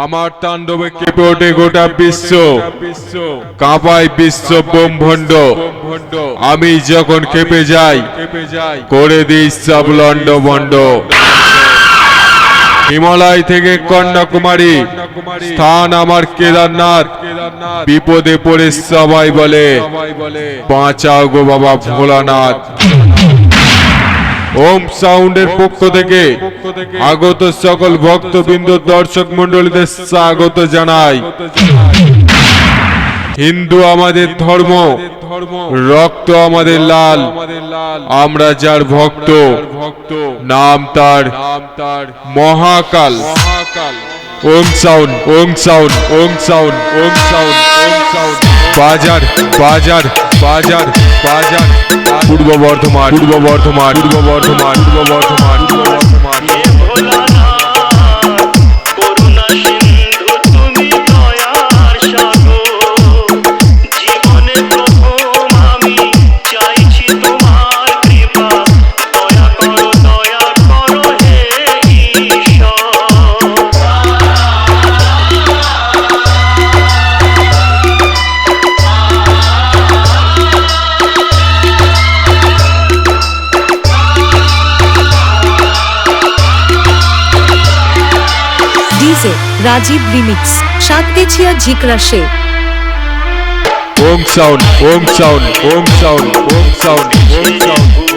আমার তাণ্ডবে কেঁপে ওঠে গোটা বিশ্ব, কাঁপায় বিশ্ব ব্রহ্মাণ্ড। আমি যখন কেঁপে যাই, করে দিই সব লন্ডভন্ড। হিমালয় থেকে কন্যাকুমারী, স্থান আমার কেদারনাথ। বিপদে পড়ে সবাই বলে, বাঁচাও গো বাবা ভোলানাথ। ওম সাউন্ডের পক্ষ থেকে আগত সকল ভক্তবৃন্দ, দর্শক মন্ডলীদের স্বাগত জানাই। হিন্দু আমাদের ধর্ম, রক্ত আমাদের লাল। আমরা যার ভক্ত, নাম তার মহাকাল। ওম সাউন্ড, ওম সাউন্ড, ওম সাউন্ড, ওম সাউন্ড, ওম সাউন্ড। বাজার বাজার বাজার বাজার। পূর্ব বর্ধমান, পূর্ব বর্ধমান, পূর্ব বর্ধমান, পূর্ব বর্ধমান, পূর্ব বর্ধমান। राजीव रिमिक्स शांतिछिया जिक्रा से ओम साउंड, ओम साउंड, ओम साउंड, ओम साउंड, ओम साउंड।